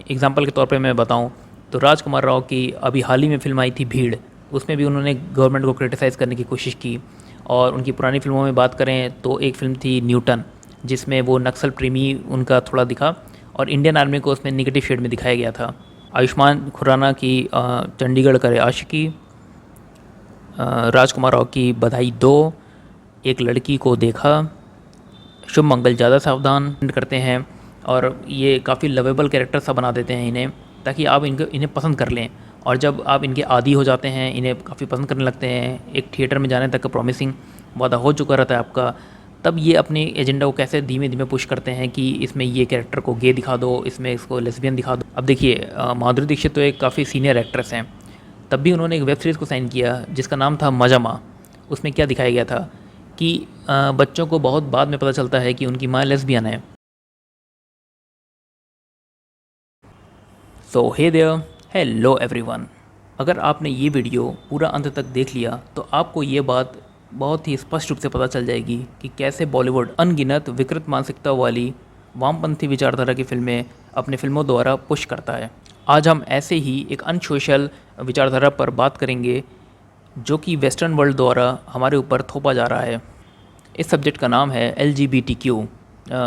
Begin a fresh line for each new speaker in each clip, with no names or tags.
Example के तौर पे मैं बताऊं तो राजकुमार राव की अभी हाल ही में फ़िल्म आई थी भीड़, उसमें भी उन्होंने गवर्नमेंट को क्रिटिसाइज़ करने की कोशिश की। और उनकी पुरानी फ़िल्मों में बात करें तो एक फ़िल्म थी न्यूटन, जिसमें वो नक्सल प्रेमी उनका थोड़ा दिखा और इंडियन आर्मी को उसमें नेगेटिव शेड में दिखाया गया था। आयुष्मान खुराना की चंडीगढ़ करे आशिकी, राजकुमार राव की बधाई 2, एक लड़की को देखा, शुभ मंगल ज़्यादा सावधान करते हैं। और ये काफ़ी लवेबल कैरेक्टर सा बना देते हैं इन्हें, ताकि आप इन्हें पसंद कर लें। और जब आप इनके आदी हो जाते हैं, इन्हें काफ़ी पसंद करने लगते हैं, एक थिएटर में जाने तक का प्रॉमिसिंग वादा हो चुका रहता है आपका, तब ये अपने एजेंडा को कैसे धीमे धीमे पुश करते हैं कि इसमें ये कैरेक्टर को गे दिखा दो, इसमें इसको लेस्बियन दिखा दो। अब देखिए माधुरी दीक्षित तो एक काफ़ी सीनियर एक्ट्रेस हैं, तब भी उन्होंने एक वेब सीरीज़ को साइन किया जिसका नाम था मजामा। उसमें क्या दिखाया गया था कि बच्चों को बहुत बाद में पता चलता है कि उनकी माँ लेस्बियन है। सो हे देयर, हेलो एवरीवन। अगर आपने ये वीडियो पूरा अंत तक देख लिया तो आपको ये बात बहुत ही स्पष्ट रूप से पता चल जाएगी कि कैसे बॉलीवुड अनगिनत विकृत मानसिकता वाली वामपंथी विचारधारा की फिल्में अपने फिल्मों द्वारा पुश करता है। आज हम ऐसे ही एक अनसोशल विचारधारा पर बात करेंगे जो कि वेस्टर्न वर्ल्ड द्वारा हमारे ऊपर थोपा जा रहा है। इस सब्जेक्ट का नाम है LGBTQ,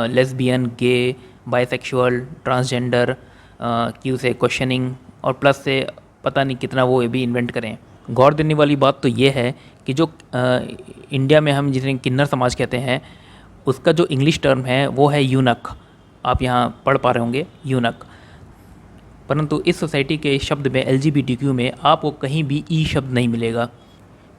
लेस्बियन, गे, बाइसेक्सुअल, ट्रांसजेंडर, क्यू से क्वेश्चनिंग और प्लस से पता नहीं कितना वो भी इन्वेंट करें। गौर देने वाली बात तो ये है कि जो इंडिया में हम जिसे किन्नर समाज कहते हैं, उसका जो इंग्लिश टर्म है वो है यूनक। आप यहाँ पढ़ पा रहे होंगे यूनक, परंतु इस सोसाइटी के शब्द में LGBTQ में आपको कहीं भी ई शब्द नहीं मिलेगा,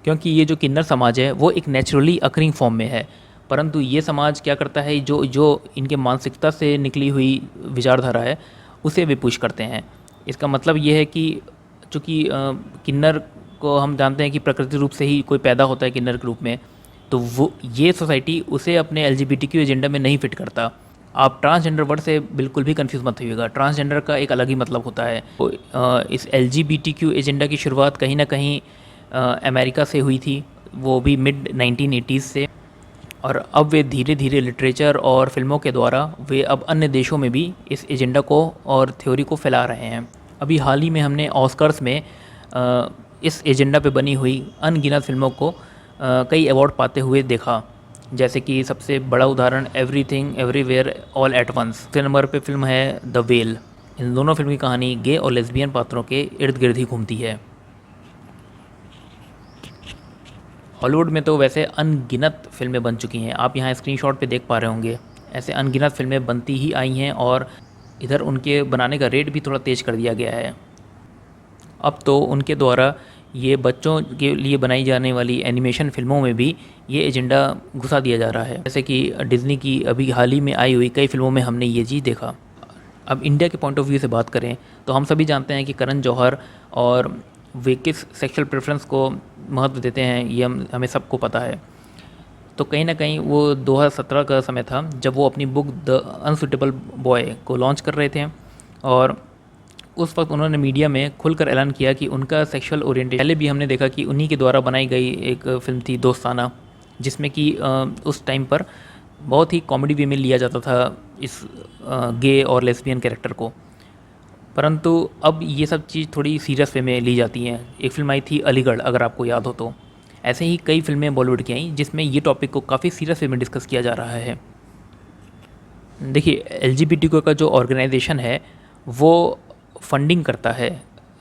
क्योंकि ये जो किन्नर समाज है वो एक नेचुरली अकरिंग फॉर्म में है। परंतु ये समाज क्या करता है, जो जो इनके मानसिकता से निकली हुई विचारधारा है उसे वे पुश करते हैं। इसका मतलब ये है कि चूँकि किन्नर को हम जानते हैं कि प्रकृति रूप से ही कोई पैदा होता है किन्नर के रूप में, तो वो ये सोसाइटी उसे अपने LGBTQ एजेंडा में नहीं फिट करता। आप ट्रांसजेंडर वर्ड से बिल्कुल भी कंफ्यूज मत होइएगा, ट्रांसजेंडर का एक अलग ही मतलब होता है। तो इस LGBTQ एजेंडा की शुरुआत कहीं ना कहीं अमेरिका से हुई थी, वो भी मिड 1980s से। और अब वे धीरे धीरे लिटरेचर और फिल्मों के द्वारा वे अब अन्य देशों में भी इस एजेंडा को और थ्योरी को फैला रहे हैं। अभी हाल ही में हमने ऑस्कर्स में इस एजेंडा पे बनी हुई अनगिनत फिल्मों को कई अवार्ड पाते हुए देखा। जैसे कि सबसे बड़ा उदाहरण everything everywhere all at once. दूसरे नंबर पे फिल्म है द वेल। इन दोनों फिल्म की कहानी गे और लेस्बियन पात्रों के इर्द गिर्द ही घूमती है। हॉलीवुड में तो वैसे अनगिनत फिल्में बन चुकी हैं, आप यहाँ स्क्रीनशॉट पे देख पा रहे होंगे। ऐसे अनगिनत फिल्में बनती ही आई हैं और इधर उनके बनाने का रेट भी थोड़ा तेज़ कर दिया गया है। अब तो उनके द्वारा ये बच्चों के लिए बनाई जाने वाली एनिमेशन फिल्मों में भी ये एजेंडा घुसा दिया जा रहा है। जैसे कि डिज़नी की अभी हाल ही में आई हुई कई फिल्मों में हमने ये चीज़ देखा। अब इंडिया के पॉइंट ऑफ व्यू से बात करें तो हम सभी जानते हैं कि करण जौहर और वे किस सेक्सुअल प्रेफरेंस को महत्व देते हैं, ये हमें सबको पता है। तो कहीं ना कहीं वो 2017 का समय था जब वो अपनी बुक द अनसुटेबल बॉय को लॉन्च कर रहे थे, और उस वक्त उन्होंने मीडिया में खुलकर ऐलान किया कि उनका सेक्सुअल ओरिएंटेशन। पहले भी हमने देखा कि उन्हीं के द्वारा बनाई गई एक फ़िल्म थी दोस्ताना, जिसमें कि उस टाइम पर बहुत ही कॉमेडी वे में लिया जाता था इस गे और लेस्बियन कैरेक्टर को। परंतु अब ये सब चीज़ थोड़ी सीरियस वे में ली जाती हैं। एक फ़िल्म आई थी अलीगढ़, अगर आपको याद हो तो। ऐसे ही कई फिल्में बॉलीवुड की आई जिसमें ये टॉपिक को काफ़ी सीरियस वे में डिस्कस किया जा रहा है। देखिए LGBTQ का जो ऑर्गेनाइजेशन है वो फंडिंग करता है।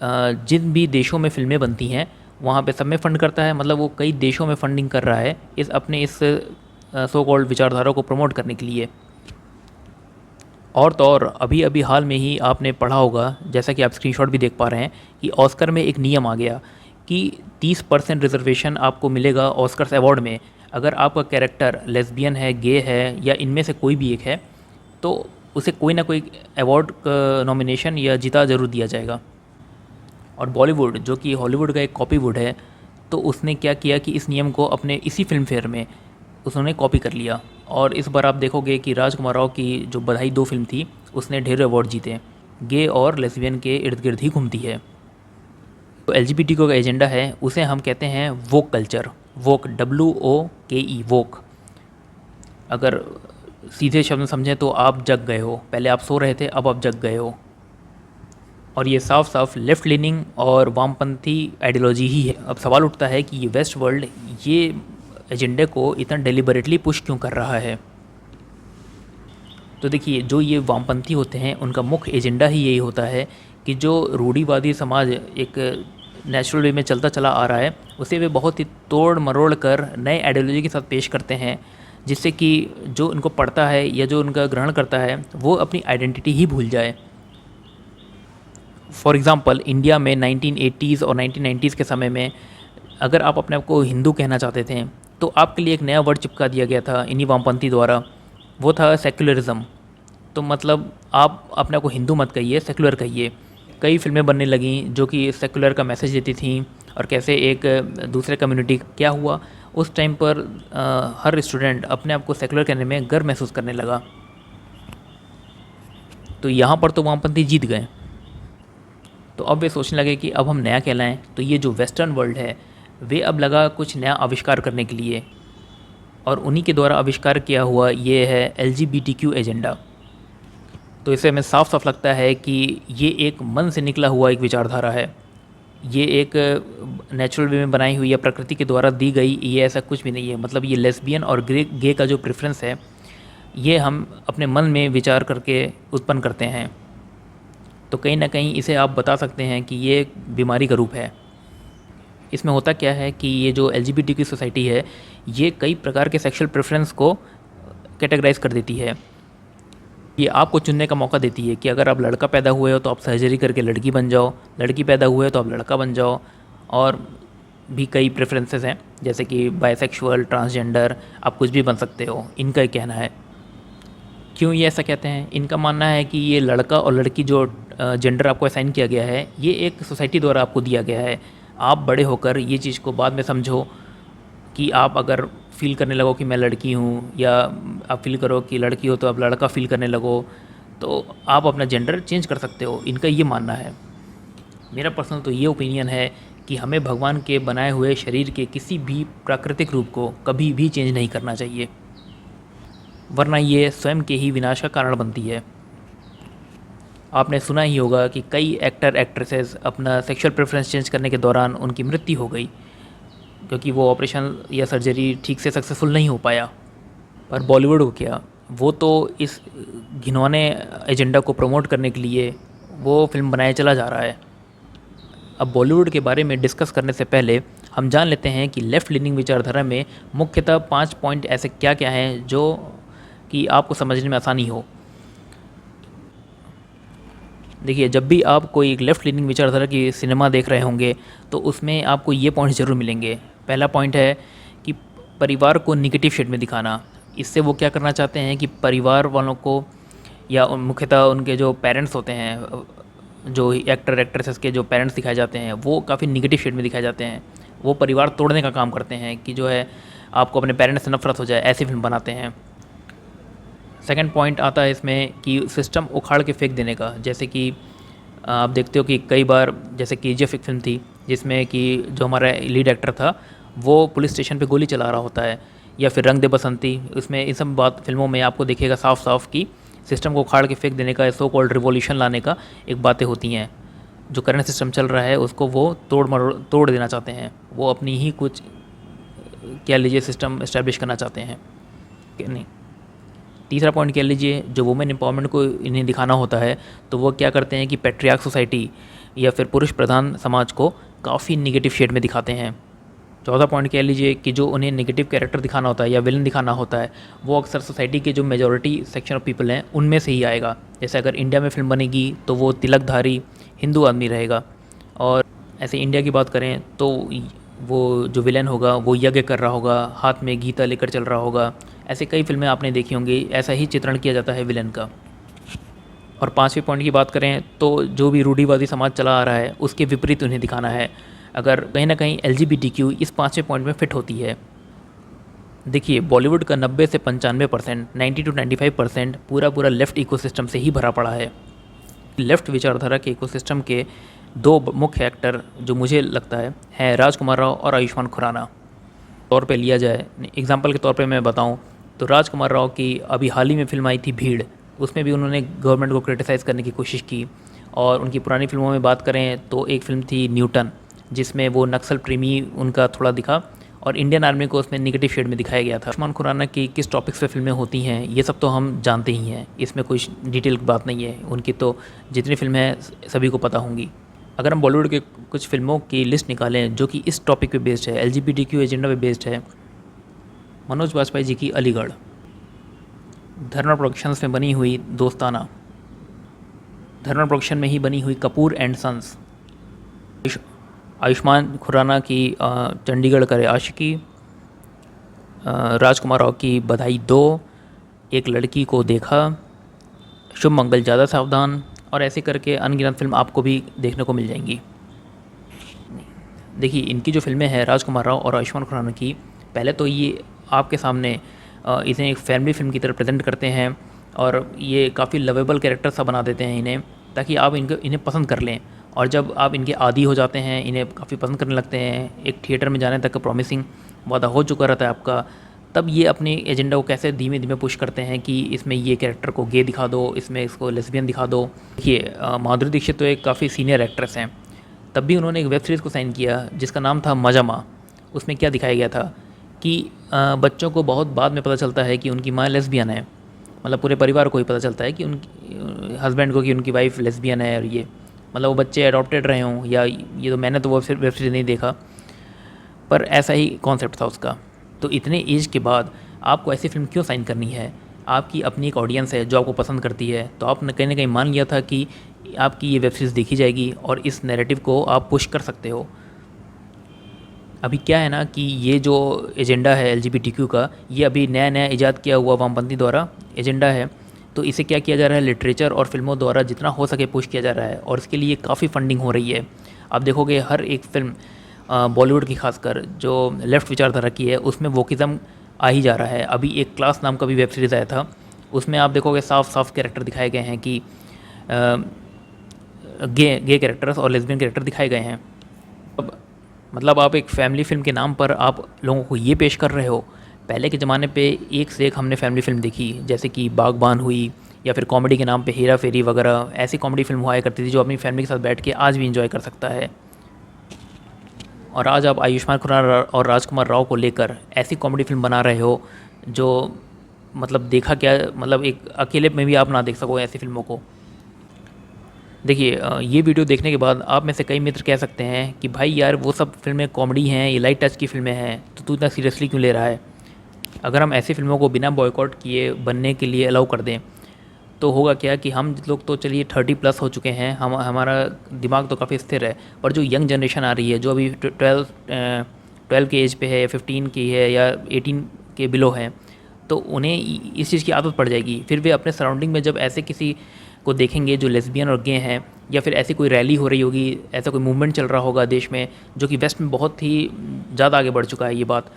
जिन भी देशों में फ़िल्में बनती हैं वहाँ पे सब में फ़ंड करता है, मतलब वो कई देशों में फ़ंडिंग कर रहा है इस अपने इस सो कॉल्ड विचारधारा को प्रमोट करने के लिए। और तो और अभी अभी हाल में ही आपने पढ़ा होगा, जैसा कि आप स्क्रीनशॉट भी देख पा रहे हैं, कि ऑस्कर में एक नियम आ गया कि 30% रिजर्वेशन आपको मिलेगा ऑस्कर्स अवार्ड में अगर आपका कैरेक्टर लेस्बियन है, गे है या इनमें से कोई भी एक है, तो उसे कोई ना कोई अवार्ड का नॉमिनेशन या जीता ज़रूर दिया जाएगा। और बॉलीवुड जो कि हॉलीवुड का एक कॉपीवुड है, तो उसने क्या किया कि इस नियम को अपने इसी फिल्म फेयर में उन्होंने कॉपी कर लिया। और इस बार आप देखोगे कि राजकुमार राव की जो बधाई 2 फिल्म थी उसने ढेर अवार्ड जीते। गे और लेस्बियन के इर्द गिर्द ही घूमती है। तो LGBTQ का एजेंडा है उसे हम कहते हैं वोक कल्चर। वोक WOKE वोक। अगर सीधे शब्द में समझें तो आप जग गए हो, पहले आप सो रहे थे अब आप जग गए हो। और ये साफ साफ लेफ़्ट लीनिंग और वामपंथी आइडियोलॉजी ही है। अब सवाल उठता है कि ये वेस्ट वर्ल्ड ये एजेंडे को इतना डेलिबरेटली पुश क्यों कर रहा है। तो देखिए, जो ये वामपंथी होते हैं उनका मुख्य एजेंडा ही यही होता है कि जो रूढ़िवादी समाज एक नेचुरल वे में चलता चला आ रहा है उसे वे बहुत ही तोड़ मरोड़ कर नए आइडियोलॉजी के साथ पेश करते हैं, जिससे कि जो उनको पढ़ता है या जो उनका ग्रहण करता है वो अपनी आइडेंटिटी ही भूल जाए। फॉर एग्ज़ाम्पल, इंडिया में 1980s और 1990s के समय में अगर आप अपने आप को हिंदू कहना चाहते थे तो आपके लिए एक नया वर्ड चिपका दिया गया था इन्हीं वामपंथी द्वारा, वो था सेक्युलरिज्म। तो मतलब आप अपने आप को हिंदू मत कहिए, सेक्युलर कहिए। कई फिल्में बनने लगीं जो कि सेक्युलर का मैसेज देती थीं और कैसे एक दूसरे कम्युनिटी क्या हुआ उस टाइम पर हर स्टूडेंट अपने आप को सेक्युलर कहने में गर्व महसूस करने लगा। तो यहाँ पर तो वामपंथी जीत गए। तो अब वे सोचने लगे कि अब हम नया कहलाएं। तो ये जो वेस्टर्न वर्ल्ड है वे अब लगा कुछ नया आविष्कार करने के लिए, और उन्हीं के द्वारा आविष्कार किया हुआ ये है LGBTQ एजेंडा। तो इससे हमें साफ साफ लगता है कि ये एक मन से निकला हुआ एक विचारधारा है। ये एक नेचुरल वे में बनाई हुई या प्रकृति के द्वारा दी गई ये ऐसा कुछ भी नहीं है। मतलब ये लेस्बियन और गे का जो प्रेफरेंस है ये हम अपने मन में विचार करके उत्पन्न करते हैं। तो कहीं ना कहीं इसे आप बता सकते हैं कि ये एक बीमारी का रूप है। इसमें होता क्या है कि ये जो LGBTQ सोसाइटी है ये कई प्रकार के सेक्सुअल प्रेफरेंस को कैटेगराइज कर देती है। ये आपको चुनने का मौका देती है कि अगर आप लड़का पैदा हुए हो तो आप सर्जरी करके लड़की बन जाओ, लड़की पैदा हुए हो तो आप लड़का बन जाओ। और भी कई प्रेफरेंसेस हैं जैसे कि बायसेक्सुअल, ट्रांसजेंडर, आप कुछ भी बन सकते हो, इनका ही कहना है। क्यों ये ऐसा कहते हैं? इनका मानना है कि ये लड़का और लड़की जो जेंडर आपको असाइन किया गया है ये एक सोसाइटी द्वारा आपको दिया गया है। आप बड़े होकर ये चीज़ को बाद में समझो कि आप अगर फील करने लगो कि मैं लड़की हूँ, या आप फील करो कि लड़की हो तो आप लड़का फील करने लगो, तो आप अपना जेंडर चेंज कर सकते हो। इनका ये मानना है। मेरा पर्सनल तो ये ओपिनियन है कि हमें भगवान के बनाए हुए शरीर के किसी भी प्राकृतिक रूप को कभी भी चेंज नहीं करना चाहिए, वरना ये स्वयं के ही विनाश का कारण बनती है। आपने सुना ही होगा कि कई एक्टर एक्ट्रेसेस अपना सेक्सुअल प्रेफरेंस चेंज करने के दौरान उनकी मृत्यु हो गई क्योंकि वो ऑपरेशन या सर्जरी ठीक से सक्सेसफुल नहीं हो पाया। पर बॉलीवुड को क्या, वो तो इस घिनौने एजेंडा को प्रमोट करने के लिए वो फिल्म बनाए चला जा रहा है। अब बॉलीवुड के बारे में डिस्कस करने से पहले हम जान लेते हैं कि लेफ़्ट लीनिंग विचारधारा में मुख्यतः 5 पॉइंट ऐसे क्या क्या हैं जो कि आपको समझने में आसानी हो। देखिए, जब भी आप कोई एक लेफ़्ट लीनिंग विचारधारा की सिनेमा देख रहे होंगे तो उसमें आपको ये पॉइंट ज़रूर मिलेंगे। पहला पॉइंट है कि परिवार को निगेटिव शेड में दिखाना। इससे वो क्या करना चाहते हैं कि परिवार वालों को या मुख्यतः उनके जो पेरेंट्स होते हैं, जो एक्टर एक्ट्रेसेस के जो पेरेंट्स दिखाए जाते हैं वो काफ़ी निगेटिव शेड में दिखाए जाते हैं। वो परिवार तोड़ने का काम करते हैं कि जो है आपको अपने पेरेंट्स से नफरत हो जाए, ऐसी फिल्म बनाते हैं। सेकंड पॉइंट आता है इसमें कि सिस्टम उखाड़ के फेंक देने का। जैसे कि आप देखते हो कि कई बार जैसे KGF एक फिल्म थी जिसमें कि जो हमारा लीड एक्टर था वो पुलिस स्टेशन पे गोली चला रहा होता है, या फिर रंग दे बसंती, उसमें इन सब बात फिल्मों में आपको दिखेगा साफ साफ कि सिस्टम को उखाड़ के फेंक देने का, सो कॉल्ड रिवॉल्यूशन लाने का एक बातें होती हैं। जो करंट सिस्टम चल रहा है उसको वो तोड़ देना चाहते हैं। वो अपनी ही कुछ कह लीजिए सिस्टम इस्टेब्लिश करना चाहते हैं कि नहीं। तीसरा पॉइंट कह लीजिए, जो वुमेन एम्पावरमेंट को इन्हें दिखाना होता है तो वो क्या करते हैं कि पैट्रियार्क सोसाइटी या फिर पुरुष प्रधान समाज को काफ़ी निगेटिव शेड में दिखाते हैं। चौथा पॉइंट कह लीजिए कि जो उन्हें नेगेटिव कैरेक्टर दिखाना होता है या विलन दिखाना होता है वो अक्सर सोसाइटी के जो मेजॉरिटी सेक्शन ऑफ पीपल हैं उनमें से ही आएगा। जैसे अगर इंडिया में फिल्म बनेगी तो वो तिलकधारी हिंदू आदमी रहेगा, और ऐसे इंडिया की बात करें तो वो जो विलन होगा वो यज्ञ कर रहा होगा, हाथ में गीता लेकर चल रहा होगा। ऐसे कई फिल्में आपने देखी होंगी, ऐसा ही चित्रण किया जाता है विलन का। और पांचवें पॉइंट की बात करें तो जो भी रूढ़िवादी समाज चला आ रहा है उसके विपरीत उन्हें दिखाना है। अगर कहीं ना कहीं LGBTQ इस पांचवें पॉइंट में फिट होती है। देखिए, बॉलीवुड का 90 से 95%, 90 to 95% पूरा लेफ़्ट इकोसिस्टम से ही भरा पड़ा है। लेफ़्ट विचारधारा के इकोसिस्टम के दो मुख्य एक्टर जो मुझे लगता है राजकुमार राव और आयुष्मान खुराना। तौर पे लिया जाए, एग्जांपल के तौर पे मैं बताऊं तो राजकुमार राव की अभी हाल ही में फिल्म आई थी भीड़, उसमें भी उन्होंने गवर्नमेंट को क्रिटिसाइज़ करने की कोशिश की और उनकी पुरानी फ़िल्मों में बात करें तो एक फ़िल्म थी न्यूटन, जिसमें वो नक्सल प्रेमी उनका थोड़ा दिखा और इंडियन आर्मी को उसमें नेगेटिव शेड में दिखाया गया था। आयुष्मान खुराना की किस टॉपिक्स पे फ़िल्में होती हैं ये सब तो हम जानते ही हैं, इसमें कोई डिटेल की बात नहीं है। उनकी तो जितनी फ़िल्में हैं सभी को पता होंगी। अगर हम बॉलीवुड के कुछ फ़िल्मों की लिस्ट निकालें जो कि इस टॉपिक पे बेस्ड है, LGBTQ एजेंडा पे बेस्ड है, मनोज वाजपेयी जी की अलीगढ़, धर्मा प्रोडक्शंस में बनी हुई दोस्ताना, धर्मा प्रोडक्शन में ही बनी हुई कपूर एंड सन्स, आयुष्मान खुराना की चंडीगढ़ करे आशिकी, राजकुमार राव की बधाई 2, एक लड़की को देखा, शुभ मंगल ज़्यादा सावधान, और ऐसे करके अनगिनत फिल्म आपको भी देखने को मिल जाएंगी। देखिए, इनकी जो फिल्में हैं राजकुमार राव और आयुष्मान खुराना की, पहले तो ये आपके सामने इसे एक फैमिली फिल्म की तरह प्रेजेंट करते हैं और ये काफ़ी लवेबल कैरेक्टर सा बना देते हैं इन्हें, ताकि आप इन्हें पसंद कर लें। और जब आप इनके आदी हो जाते हैं, इन्हें काफ़ी पसंद करने लगते हैं, एक थिएटर में जाने तक का प्रॉमिसिंग वादा हो चुका रहता है आपका, तब ये अपने एजेंडा को कैसे धीमे धीमे पुश करते हैं कि इसमें ये कैरेक्टर को गे दिखा दो, इसमें इसको लेस्बियन दिखा दो। देखिए, माधुरी दीक्षित तो एक काफ़ी सीनियर एक्ट्रेस हैं, तब भी उन्होंने एक वेब सीरीज़ को साइन किया जिसका नाम था मजा माँ। उसमें क्या दिखाया गया था कि बच्चों को बहुत बाद में पता चलता है कि उनकी माँ लेस्बियन है, मतलब पूरे परिवार को ही पता चलता है कि उनकी हस्बैंड को कि उनकी वाइफ लेस्बियन है, और ये मतलब वो बच्चे अडॉप्टेड रहे हों या ये, तो मैंने तो वो वेब सीरीज़ नहीं देखा, पर ऐसा ही कॉन्सेप्ट था उसका। तो इतने एज के बाद आपको ऐसी फ़िल्म क्यों साइन करनी है? आपकी अपनी एक ऑडियंस है जो आपको पसंद करती है, तो आपने कहीं ना कहीं मान लिया था कि आपकी ये वेब सीरीज़ देखी जाएगी और इस नैरेटिव को आप पुश कर सकते हो। अभी क्या है ना कि ये जो एजेंडा है LGBTQ का, ये अभी नया नया ईजाद किया हुआ वामपंथी द्वारा एजेंडा है, तो इसे क्या किया जा रहा है, लिटरेचर और फिल्मों द्वारा जितना हो सके पुश किया जा रहा है, और इसके लिए काफ़ी फंडिंग हो रही है। आप देखोगे हर एक फ़िल्म बॉलीवुड की खासकर जो लेफ़्ट विचारधारा की है, उसमें वोकिज़म आ ही जा रहा है। अभी एक क्लास नाम का भी वेब सीरीज़ आया था, उसमें आप देखोगे साफ साफ कैरेक्टर दिखाए गए हैं कि गे कैरेक्टर्स और लेस्बियन कैरेक्टर दिखाए गए हैं। अब मतलब आप एक फैमिली फ़िल्म के नाम पर आप लोगों को ये पेश कर रहे हो। पहले के ज़माने पे एक से एक हमने फैमिली फ़िल्म देखी, जैसे कि बागबान हुई, या फिर कॉमेडी के नाम पे हेरा फेरी वगैरह, ऐसी कॉमेडी फिल्म हुआ करती थी जो अपनी फैमिली के साथ बैठ के आज भी इंजॉय कर सकता है। और आज आप आयुष्मान खुराना और राजकुमार राव को लेकर ऐसी कॉमेडी फिल्म बना रहे हो जो मतलब देखा क्या, मतलब एक अकेले में भी आप ना देख सको ऐसी फिल्मों को। देखिए, ये वीडियो देखने के बाद आप में से कई मित्र कह सकते हैं कि भाई यार वो सब फिल्में कॉमेडी हैं, ये लाइट टच की फिल्में हैं, तो तू इतना सीरियसली क्यों ले रहा है? अगर हम ऐसी फिल्मों को बिना बॉयकॉट किए बनने के लिए अलाउ कर दें तो होगा क्या कि हम लोग तो चलिए 30+ हो चुके हैं, हमारा दिमाग तो काफ़ी स्थिर है, पर जो यंग जनरेशन आ रही है जो अभी 12 के एज पे है या 15 की है या 18 के बिलो है, तो उन्हें इस चीज़ की आदत पड़ जाएगी। फिर वे अपने सराउंडिंग में जब ऐसे किसी को देखेंगे जो लेस्बियन और गे हैं, या फिर ऐसी कोई रैली हो रही होगी, ऐसा कोई मूवमेंट चल रहा होगा देश में जो कि वेस्ट में बहुत ही ज़्यादा आगे बढ़ चुका है ये बात,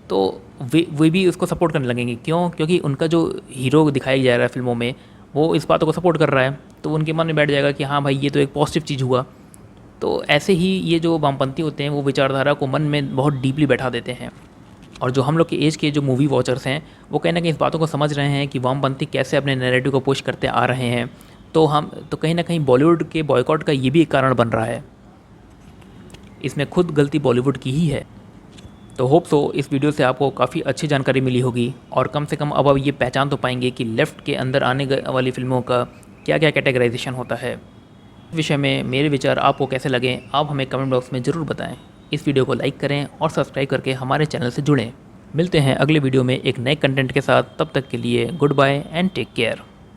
तो वे भी उसको सपोर्ट करने लगेंगे। क्यों? क्योंकि उनका जो हीरो दिखाया जा रहा है फिल्मों में वो इस बातों को सपोर्ट कर रहा है, तो उनके मन में बैठ जाएगा कि हाँ भाई ये तो एक पॉजिटिव चीज़ हुआ। तो ऐसे ही ये जो वामपंथी होते हैं वो विचारधारा को मन में बहुत डीपली बैठा देते हैं। और जो हम लोग के एज के जो मूवी वॉचर्स हैं वो कहीं ना कहीं इस बातों को समझ रहे हैं कि वामपंथी कैसे अपने नैरेटिव को पुश करते आ रहे हैं। तो कहीं ना कहीं बॉलीवुड के बॉयकॉट का ये भी एक कारण बन रहा है। इसमें खुद गलती बॉलीवुड की ही है। तो होप सो इस वीडियो से आपको काफ़ी अच्छी जानकारी मिली होगी, और कम से कम अब आप ये पहचान तो पाएंगे कि लेफ़्ट के अंदर आने वाली फ़िल्मों का क्या क्या कैटेगराइजेशन होता है। इस विषय में मेरे विचार आपको कैसे लगें आप हमें कमेंट बॉक्स में ज़रूर बताएं। इस वीडियो को लाइक करें और सब्सक्राइब करके हमारे चैनल से जुड़ें। मिलते हैं अगले वीडियो में एक नए कंटेंट के साथ, तब तक के लिए good bye and take care.